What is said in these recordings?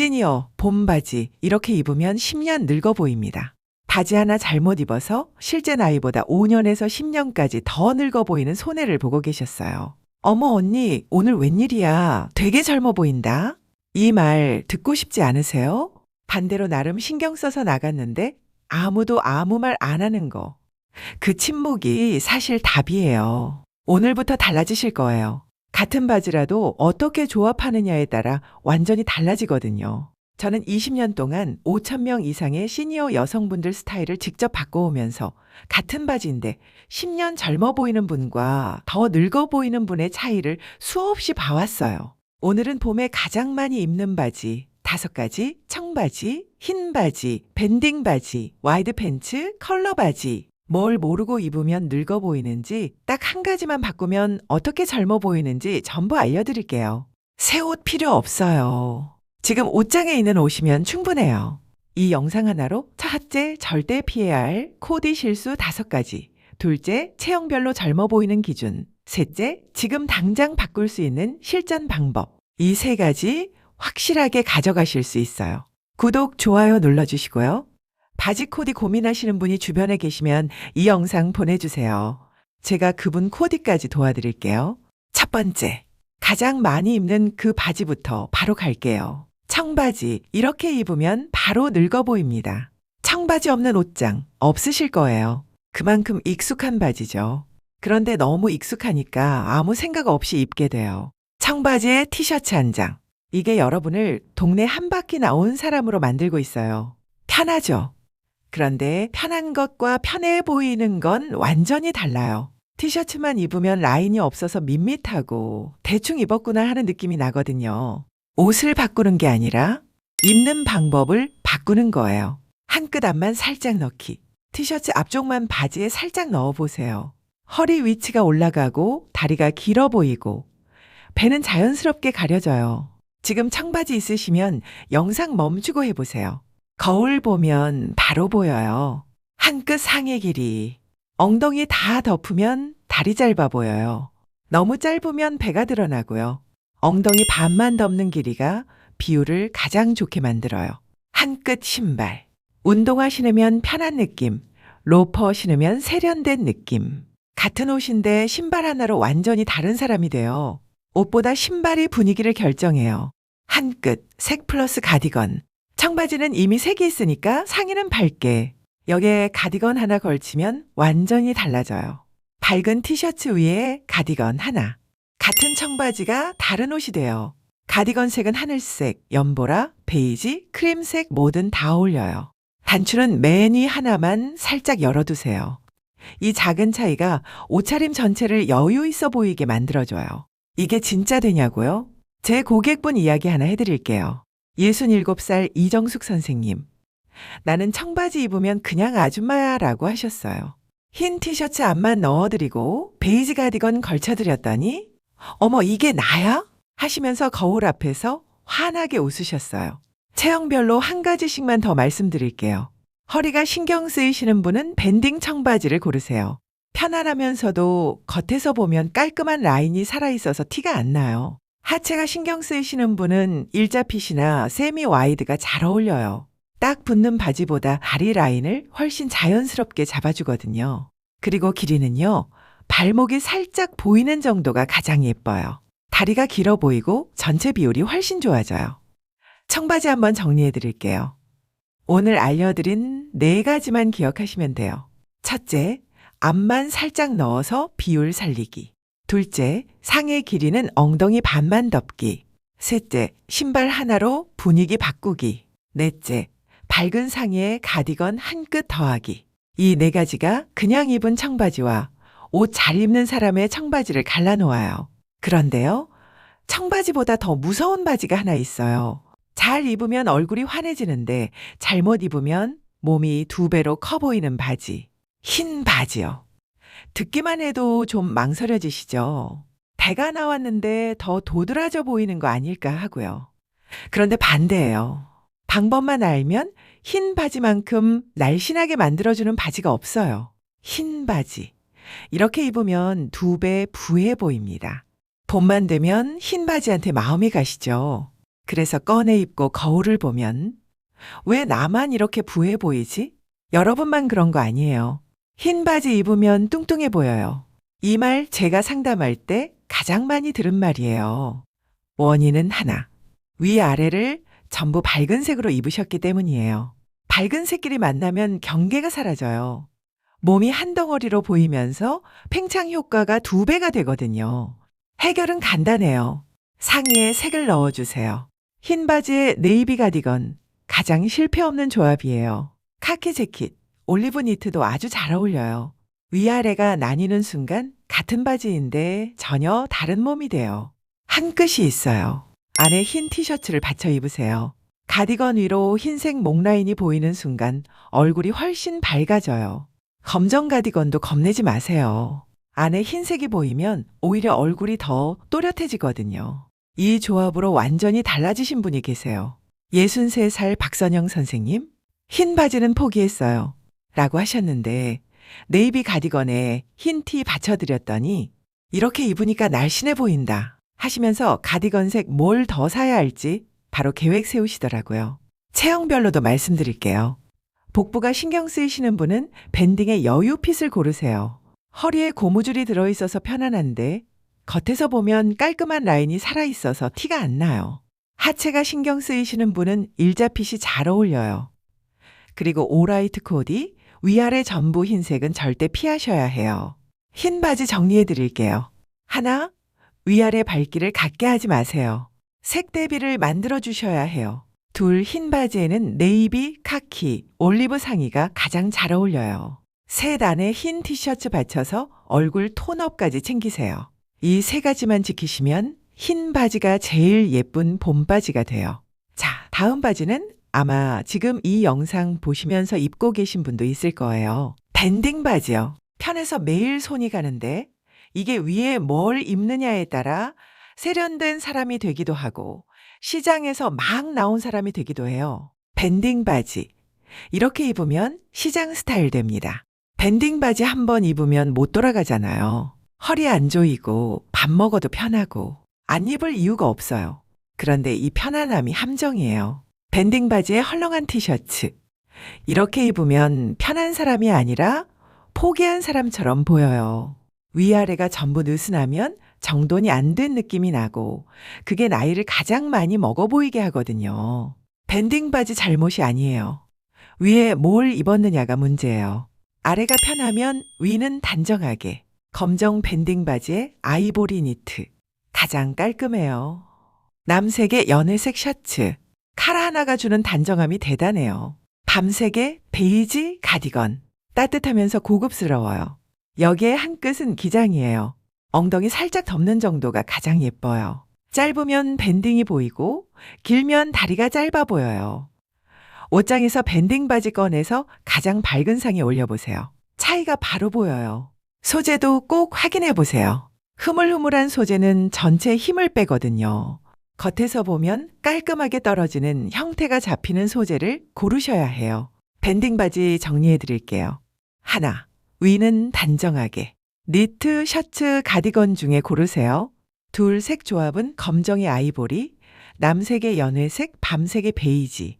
시니어, 봄 바지 이렇게 입으면 10년 늙어 보입니다. 바지 하나 잘못 입어서 실제 나이보다 5년에서 10년까지 더 늙어 보이는 손해를 보고 계셨어요. 어머 언니, 오늘 웬일이야? 되게 젊어 보인다. 이 말 듣고 싶지 않으세요? 반대로 나름 신경 써서 나갔는데 아무도 아무 말 안 하는 거. 그 침묵이 사실 답이에요. 오늘부터 달라지실 거예요. 같은 바지라도 어떻게 조합하느냐에 따라 완전히 달라지거든요. 저는 20년 동안 5,000명 이상의 시니어 여성분들 스타일을 직접 바꿔오면서 같은 바지인데 10년 젊어 보이는 분과 더 늙어 보이는 분의 차이를 수없이 봐왔어요. 오늘은 봄에 가장 많이 입는 바지 5가지, 청바지, 흰 바지, 밴딩 바지, 와이드 팬츠, 컬러 바지. 뭘 모르고 입으면 늙어 보이는지 딱 한 가지만 바꾸면 어떻게 젊어 보이는지 전부 알려드릴게요. 새 옷 필요 없어요. 지금 옷장에 있는 옷이면 충분해요. 이 영상 하나로 첫째, 절대 피해야 할 코디 실수 5가지. 둘째, 체형별로 젊어 보이는 기준. 셋째, 지금 당장 바꿀 수 있는 실전 방법. 이 3가지 확실하게 가져가실 수 있어요. 구독, 좋아요 눌러주시고요. 바지 코디 고민하시는 분이 주변에 계시면 이 영상 보내주세요. 제가 그분 코디까지 도와드릴게요. 첫 번째, 가장 많이 입는 그 바지부터 바로 갈게요. 청바지, 이렇게 입으면 바로 늙어 보입니다. 청바지 없는 옷장 없으실 거예요. 그만큼 익숙한 바지죠. 그런데 너무 익숙하니까 아무 생각 없이 입게 돼요. 청바지에 티셔츠 한 장. 이게 여러분을 동네 한 바퀴 나온 사람으로 만들고 있어요. 편하죠? 그런데 편한 것과 편해 보이는 건 완전히 달라요. 티셔츠만 입으면 라인이 없어서 밋밋하고 대충 입었구나 하는 느낌이 나거든요. 옷을 바꾸는 게 아니라 입는 방법을 바꾸는 거예요. 한 끗 앞만 살짝 넣기. 티셔츠 앞쪽만 바지에 살짝 넣어보세요. 허리 위치가 올라가고 다리가 길어 보이고 배는 자연스럽게 가려져요. 지금 청바지 있으시면 영상 멈추고 해보세요. 거울 보면 바로 보여요. 한 끗 상의 길이. 엉덩이 다 덮으면 다리 짧아 보여요. 너무 짧으면 배가 드러나고요. 엉덩이 반만 덮는 길이가 비율을 가장 좋게 만들어요. 한 끗 신발. 운동화 신으면 편한 느낌. 로퍼 신으면 세련된 느낌. 같은 옷인데 신발 하나로 완전히 다른 사람이 돼요. 옷보다 신발이 분위기를 결정해요. 한 끗, 색 플러스 가디건. 청바지는 이미 색이 있으니까 상의는 밝게. 여기에 가디건 하나 걸치면 완전히 달라져요. 밝은 티셔츠 위에 가디건 하나. 같은 청바지가 다른 옷이 돼요. 가디건 색은 하늘색, 연보라, 베이지, 크림색 뭐든 다 어울려요. 단추는 맨 위 하나만 살짝 열어두세요. 이 작은 차이가 옷차림 전체를 여유 있어 보이게 만들어줘요. 이게 진짜 되냐고요? 제 고객분 이야기 하나 해드릴게요. 67살 이정숙 선생님. 나는 청바지 입으면 그냥 아줌마야 라고 하셨어요. 흰 티셔츠 앞만 넣어드리고 베이지 가디건 걸쳐드렸더니 어머 이게 나야? 하시면서 거울 앞에서 환하게 웃으셨어요. 체형별로 한 가지씩만 더 말씀드릴게요. 허리가 신경 쓰이시는 분은 밴딩 청바지를 고르세요. 편안하면서도 겉에서 보면 깔끔한 라인이 살아있어서 티가 안 나요. 하체가 신경 쓰이시는 분은 일자핏이나 세미 와이드가 잘 어울려요. 딱 붙는 바지보다 다리 라인을 훨씬 자연스럽게 잡아주거든요. 그리고 길이는요, 발목이 살짝 보이는 정도가 가장 예뻐요. 다리가 길어 보이고 전체 비율이 훨씬 좋아져요. 청바지 한번 정리해 드릴게요. 오늘 알려드린 4가지만 기억하시면 돼요. 첫째, 앞만 살짝 넣어서 비율 살리기. 둘째, 상의 길이는 엉덩이 반만 덮기. 셋째, 신발 하나로 분위기 바꾸기. 넷째, 밝은 상의에 가디건 한 끗 더하기. 이 4가지가 그냥 입은 청바지와 옷 잘 입는 사람의 청바지를 갈라놓아요. 그런데요, 청바지보다 더 무서운 바지가 하나 있어요. 잘 입으면 얼굴이 환해지는데 잘못 입으면 몸이 2배로 커 보이는 바지. 흰 바지요. 듣기만 해도 좀 망설여지시죠? 배가 나왔는데 더 도드라져 보이는 거 아닐까 하고요. 그런데 반대예요. 방법만 알면 흰 바지만큼 날씬하게 만들어주는 바지가 없어요. 흰 바지. 이렇게 입으면 2배 부해 보입니다. 봄만 되면 흰 바지한테 마음이 가시죠. 그래서 꺼내 입고 거울을 보면 왜 나만 이렇게 부해 보이지? 여러분만 그런 거 아니에요. 흰 바지 입으면 뚱뚱해 보여요. 이 말 제가 상담할 때 가장 많이 들은 말이에요. 원인은 하나. 위아래를 전부 밝은 색으로 입으셨기 때문이에요. 밝은 색끼리 만나면 경계가 사라져요. 몸이 한 덩어리로 보이면서 팽창 효과가 2배가 되거든요. 해결은 간단해요. 상의에 색을 넣어주세요. 흰 바지에 네이비 가디건, 가장 실패 없는 조합이에요. 카키 재킷, 올리브 니트도 아주 잘 어울려요. 위아래가 나뉘는 순간 같은 바지인데 전혀 다른 몸이 돼요. 한 끗이 있어요. 안에 흰 티셔츠를 받쳐 입으세요. 가디건 위로 흰색 목 라인이 보이는 순간 얼굴이 훨씬 밝아져요. 검정 가디건도 겁내지 마세요. 안에 흰색이 보이면 오히려 얼굴이 더 또렷해지거든요. 이 조합으로 완전히 달라지신 분이 계세요. 63살 박선영 선생님, 흰 바지는 포기했어요. 라고 하셨는데 네이비 가디건에 흰 티 받쳐드렸더니 이렇게 입으니까 날씬해 보인다 하시면서 가디건색 뭘 더 사야 할지 바로 계획 세우시더라고요. 체형별로도 말씀드릴게요. 복부가 신경 쓰이시는 분은 밴딩의 여유 핏을 고르세요. 허리에 고무줄이 들어있어서 편안한데 겉에서 보면 깔끔한 라인이 살아있어서 티가 안 나요. 하체가 신경 쓰이시는 분은 일자핏이 잘 어울려요. 그리고 오라이트 코디, 위아래 전부 흰색은 절대 피하셔야 해요. 흰 바지 정리해 드릴게요. 하나, 위아래 밝기를 같게 하지 마세요. 색 대비를 만들어 주셔야 해요. 둘, 흰 바지에는 네이비, 카키, 올리브 상의가 가장 잘 어울려요. 셋, 안에 흰 티셔츠 받쳐서 얼굴 톤업까지 챙기세요. 이 3가지만 지키시면 흰 바지가 제일 예쁜 봄 바지가 돼요. 자, 다음 바지는 아마 지금 이 영상 보시면서 입고 계신 분도 있을 거예요. 밴딩 바지요. 편해서 매일 손이 가는데 이게 위에 뭘 입느냐에 따라 세련된 사람이 되기도 하고 시장에서 막 나온 사람이 되기도 해요. 밴딩 바지. 이렇게 입으면 시장 스타일 됩니다. 밴딩 바지 한번 입으면 못 돌아가잖아요. 허리 안 조이고 밥 먹어도 편하고 안 입을 이유가 없어요. 그런데 이 편안함이 함정이에요. 밴딩 바지에 헐렁한 티셔츠. 이렇게 입으면 편한 사람이 아니라 포기한 사람처럼 보여요. 위아래가 전부 느슨하면 정돈이 안 된 느낌이 나고 그게 나이를 가장 많이 먹어 보이게 하거든요. 밴딩 바지 잘못이 아니에요. 위에 뭘 입었느냐가 문제예요. 아래가 편하면 위는 단정하게. 검정 밴딩 바지에 아이보리 니트. 가장 깔끔해요. 남색의 연회색 셔츠. 칼 하나가 주는 단정함이 대단해요. 밤색의 베이지 가디건. 따뜻하면서 고급스러워요. 여기에 한 끗은 기장이에요. 엉덩이 살짝 덮는 정도가 가장 예뻐요. 짧으면 밴딩이 보이고 길면 다리가 짧아 보여요. 옷장에서 밴딩 바지 꺼내서 가장 밝은 상에 올려보세요. 차이가 바로 보여요. 소재도 꼭 확인해 보세요. 흐물흐물한 소재는 전체 힘을 빼거든요. 겉에서 보면 깔끔하게 떨어지는 형태가 잡히는 소재를 고르셔야 해요. 밴딩 바지 정리해 드릴게요. 하나, 위는 단정하게. 니트, 셔츠, 가디건 중에 고르세요. 둘, 색 조합은 검정의 아이보리, 남색의 연회색, 밤색의 베이지.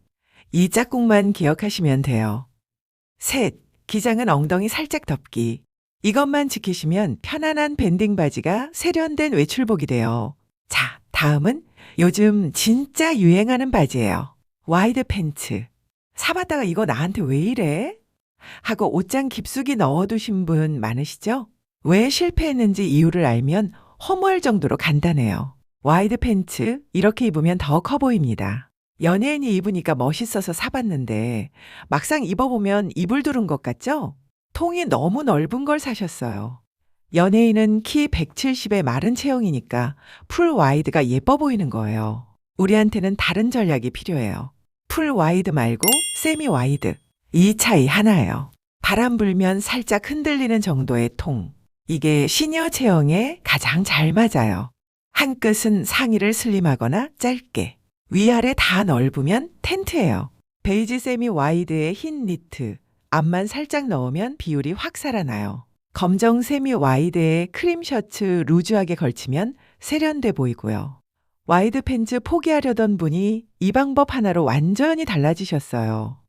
이 짝꿍만 기억하시면 돼요. 셋, 기장은 엉덩이 살짝 덮기. 이것만 지키시면 편안한 밴딩 바지가 세련된 외출복이 돼요. 자, 다음은 요즘 진짜 유행하는 바지예요. 와이드 팬츠. 사봤다가 이거 나한테 왜 이래? 하고 옷장 깊숙이 넣어두신 분 많으시죠? 왜 실패했는지 이유를 알면 허무할 정도로 간단해요. 와이드 팬츠 이렇게 입으면 더 커 보입니다. 연예인이 입으니까 멋있어서 사봤는데 막상 입어보면 이불 두른 것 같죠? 통이 너무 넓은 걸 사셨어요. 연예인은 키 170의 마른 체형이니까 풀 와이드가 예뻐 보이는 거예요. 우리한테는 다른 전략이 필요해요. 풀 와이드 말고 세미 와이드. 이 차이 하나예요. 바람 불면 살짝 흔들리는 정도의 통. 이게 시니어 체형에 가장 잘 맞아요. 한 끗은 상의를 슬림하거나 짧게. 위아래 다 넓으면 텐트예요. 베이지 세미 와이드의 흰 니트. 앞만 살짝 넣으면 비율이 확 살아나요. 검정 세미 와이드의 크림 셔츠 루즈하게 걸치면 세련돼 보이고요. 와이드 팬츠 포기하려던 분이 이 방법 하나로 완전히 달라지셨어요.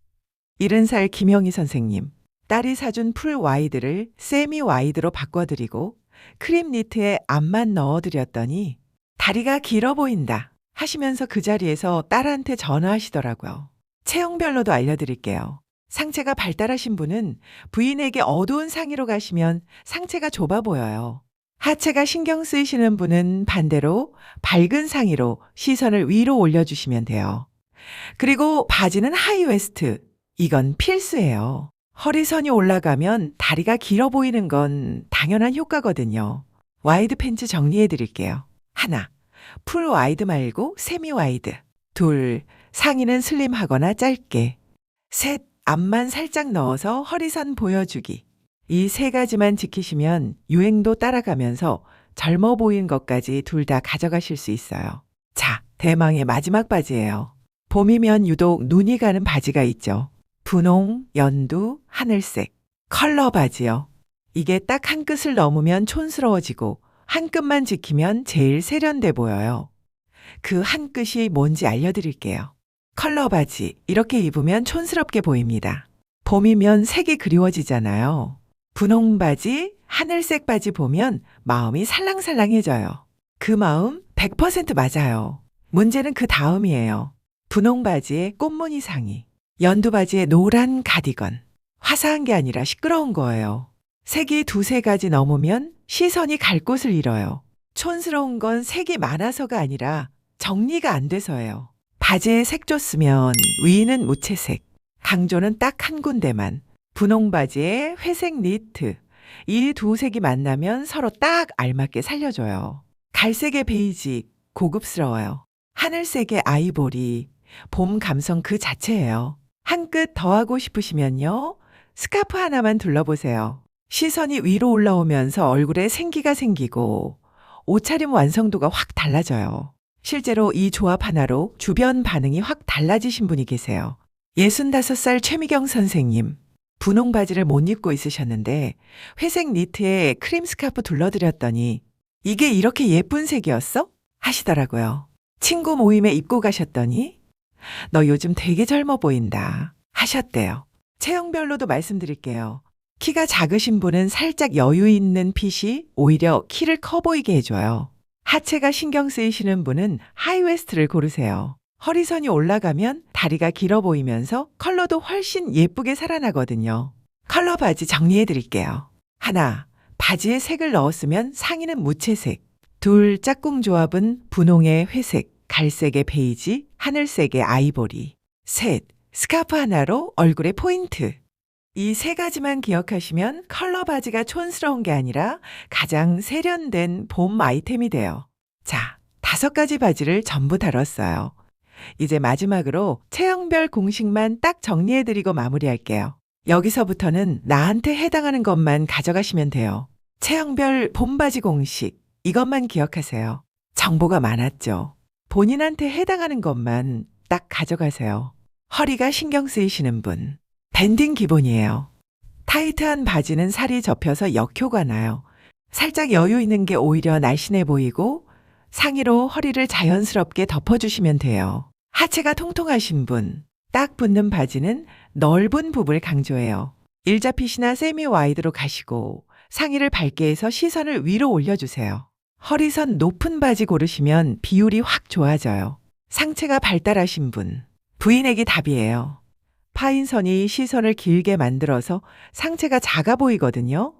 70살 김영희 선생님. 딸이 사준 풀 와이드를 세미 와이드로 바꿔드리고 크림 니트에 앞만 넣어드렸더니 다리가 길어 보인다 하시면서 그 자리에서 딸한테 전화하시더라고요. 체형별로도 알려드릴게요. 상체가 발달하신 분은 부인에게 어두운 상의로 가시면 상체가 좁아 보여요. 하체가 신경 쓰이시는 분은 반대로 밝은 상의로 시선을 위로 올려주시면 돼요. 그리고 바지는 하이웨스트. 이건 필수예요. 허리선이 올라가면 다리가 길어 보이는 건 당연한 효과거든요. 와이드 팬츠 정리해 드릴게요. 하나, 풀 와이드 말고 세미 와이드. 둘, 상의는 슬림하거나 짧게. 셋, 앞만 살짝 넣어서 허리선 보여주기. 이 세 가지만 지키시면 유행도 따라가면서 젊어 보이는 것까지 둘 다 가져가실 수 있어요. 자, 대망의 마지막 바지예요. 봄이면 유독 눈이 가는 바지가 있죠. 분홍, 연두, 하늘색. 컬러 바지요. 이게 딱 한 끗을 넘으면 촌스러워지고 한 끗만 지키면 제일 세련돼 보여요. 그 한 끗이 뭔지 알려드릴게요. 컬러 바지, 이렇게 입으면 촌스럽게 보입니다. 봄이면 색이 그리워지잖아요. 분홍 바지, 하늘색 바지 보면 마음이 살랑살랑해져요. 그 마음 100% 맞아요. 문제는 그 다음이에요. 분홍 바지에 꽃무늬 상의, 연두 바지에 노란 가디건. 화사한 게 아니라 시끄러운 거예요. 색이 두세 가지 넘으면 시선이 갈 곳을 잃어요. 촌스러운 건 색이 많아서가 아니라 정리가 안 돼서예요. 바지에 색 줬으면 위는 무채색, 강조는 딱 한 군데만. 분홍 바지에 회색 니트. 이 두 색이 만나면 서로 딱 알맞게 살려줘요. 갈색의 베이지, 고급스러워요. 하늘색의 아이보리, 봄 감성 그 자체예요. 한 끗 더 하고 싶으시면요. 스카프 하나만 둘러보세요. 시선이 위로 올라오면서 얼굴에 생기가 생기고 옷차림 완성도가 확 달라져요. 실제로 이 조합 하나로 주변 반응이 확 달라지신 분이 계세요. 65살 최미경 선생님. 분홍 바지를 못 입고 있으셨는데 회색 니트에 크림 스카프 둘러드렸더니 이게 이렇게 예쁜 색이었어? 하시더라고요. 친구 모임에 입고 가셨더니 너 요즘 되게 젊어 보인다 하셨대요. 체형별로도 말씀드릴게요. 키가 작으신 분은 살짝 여유 있는 핏이 오히려 키를 커 보이게 해줘요. 하체가 신경 쓰이시는 분은 하이웨스트를 고르세요. 허리선이 올라가면 다리가 길어 보이면서 컬러도 훨씬 예쁘게 살아나거든요. 컬러 바지 정리해 드릴게요. 하나, 바지에 색을 넣었으면 상의는 무채색. 둘, 짝꿍 조합은 분홍의 회색, 갈색의 베이지, 하늘색의 아이보리. 셋, 스카프 하나로 얼굴에 포인트. 이 세 가지만 기억하시면 컬러 바지가 촌스러운 게 아니라 가장 세련된 봄 아이템이 돼요. 자, 5가지 바지를 전부 다뤘어요. 이제 마지막으로 체형별 공식만 딱 정리해드리고 마무리할게요. 여기서부터는 나한테 해당하는 것만 가져가시면 돼요. 체형별 봄바지 공식, 이것만 기억하세요. 정보가 많았죠? 본인한테 해당하는 것만 딱 가져가세요. 허리가 신경 쓰이시는 분, 밴딩 기본이에요. 타이트한 바지는 살이 접혀서 역효가 나요. 살짝 여유 있는 게 오히려 날씬해 보이고 상의로 허리를 자연스럽게 덮어주시면 돼요. 하체가 통통하신 분, 딱 붙는 바지는 넓은 부분을 강조해요. 일자핏이나 세미 와이드로 가시고 상의를 밝게 해서 시선을 위로 올려주세요. 허리선 높은 바지 고르시면 비율이 확 좋아져요. 상체가 발달하신 분, 부인에게 답이에요. 파인선이 시선을 길게 만들어서 상체가 작아 보이거든요.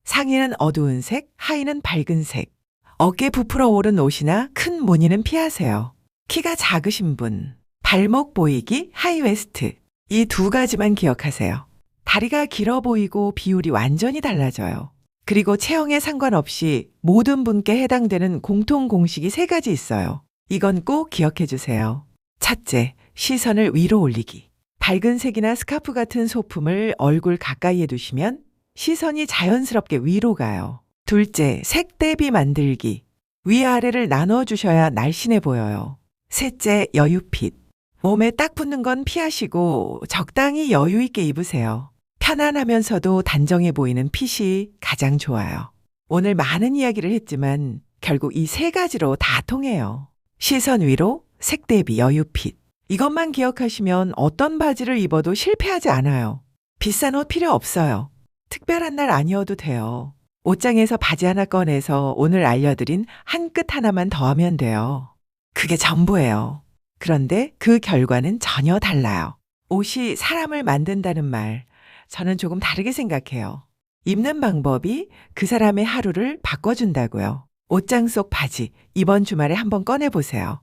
상의는 어두운 색, 하의는 밝은 색. 어깨 부풀어 오른 옷이나 큰 무늬는 피하세요. 키가 작으신 분, 발목 보이기, 하이웨스트. 이 2가지만 기억하세요. 다리가 길어 보이고 비율이 완전히 달라져요. 그리고 체형에 상관없이 모든 분께 해당되는 공통 공식이 3가지 있어요. 이건 꼭 기억해 주세요. 첫째, 시선을 위로 올리기. 밝은 색이나 스카프 같은 소품을 얼굴 가까이에 두시면 시선이 자연스럽게 위로 가요. 둘째, 색 대비 만들기. 위아래를 나눠주셔야 날씬해 보여요. 셋째, 여유핏. 몸에 딱 붙는 건 피하시고 적당히 여유 있게 입으세요. 편안하면서도 단정해 보이는 핏이 가장 좋아요. 오늘 많은 이야기를 했지만 결국 이 3가지로 다 통해요. 시선 위로, 색 대비 여유핏. 이것만 기억하시면 어떤 바지를 입어도 실패하지 않아요. 비싼 옷 필요 없어요. 특별한 날 아니어도 돼요. 옷장에서 바지 하나 꺼내서 오늘 알려드린 한 끗 하나만 더하면 돼요. 그게 전부예요. 그런데 그 결과는 전혀 달라요. 옷이 사람을 만든다는 말, 저는 조금 다르게 생각해요. 입는 방법이 그 사람의 하루를 바꿔준다고요. 옷장 속 바지, 이번 주말에 한번 꺼내보세요.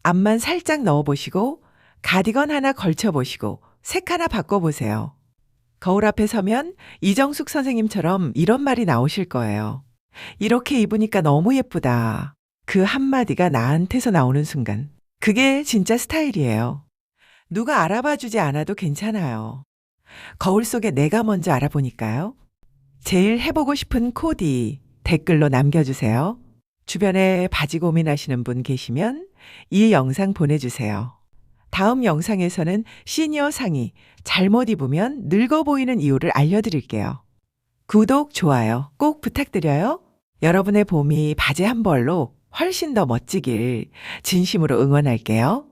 앞만 살짝 넣어보시고, 가디건 하나 걸쳐보시고, 색 하나 바꿔보세요. 거울 앞에 서면 이정숙 선생님처럼 이런 말이 나오실 거예요. 이렇게 입으니까 너무 예쁘다. 그 한마디가 나한테서 나오는 순간. 그게 진짜 스타일이에요. 누가 알아봐 주지 않아도 괜찮아요. 거울 속에 내가 먼저 알아보니까요. 제일 해보고 싶은 코디 댓글로 남겨주세요. 주변에 바지 고민하시는 분 계시면 이 영상 보내주세요. 다음 영상에서는 시니어 상의 잘못 입으면 늙어 보이는 이유를 알려드릴게요. 구독, 좋아요 꼭 부탁드려요. 여러분의 봄이 바지 한 벌로 훨씬 더 멋지길 진심으로 응원할게요.